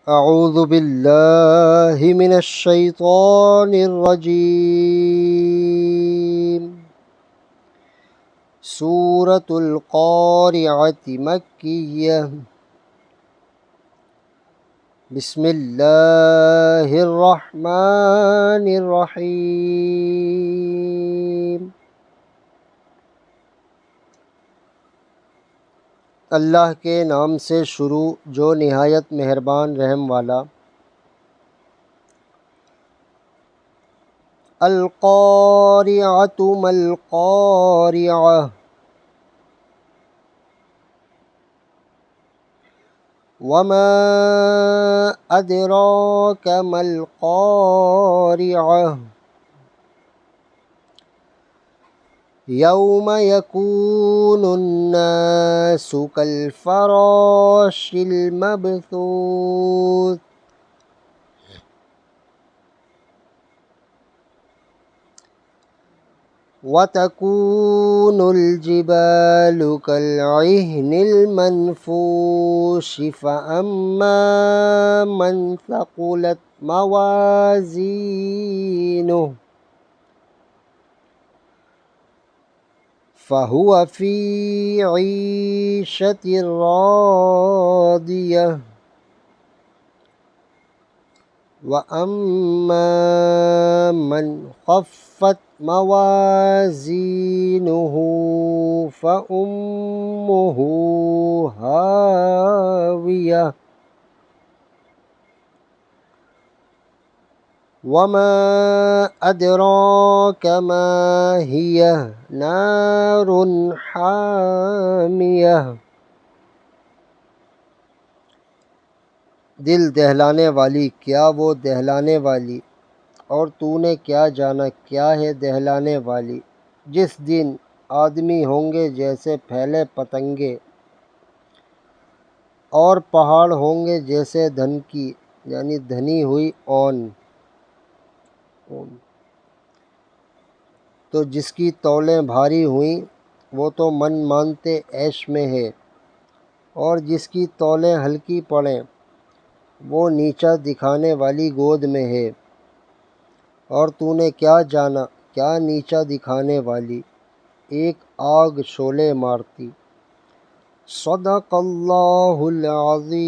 أعوذ بالله من الشيطان الرجيم سورة القارعة مكية بسم الله الرحمن الرحيم अल्लाह के नाम से शुरू जो निहायत मेहरबान रहम वाला। अल-क़ारिअतु मल-क़ारिअह वमा अदराक मल-क़ारिअह यौम यकूनुन्नासु कल्फ़राशिल मबथूथ वतकूनुल जिबालु कल्इह्निल मनफूश फ़अम्मा मन थक़ुलत मवाज़ीनुहु फ़हुव फ़ी ईशतिर रादियह व अम्मा मन ख़फ़्फ़त मवाज़ीनुहु फ़उम्मुहु हावियह वमा अदराक मा हियह नारुन हामियह। दिल दहलाने वाली, क्या वो दहलाने वाली, और तूने क्या जाना क्या है दहलाने वाली। जिस दिन आदमी होंगे जैसे फैले पतंगे और पहाड़ होंगे जैसे धन की यानी धनी हुई ओन। तो जिसकी तौलें भारी हुई वो तो मन मानते ऐश में है, और जिसकी तौलें हल्की पड़ें वो नीचा दिखाने वाली गोद में है। और तूने क्या जाना क्या नीचा दिखाने वाली, एक आग शोले मारती। सदक़ल्लाहुल अज़ीम।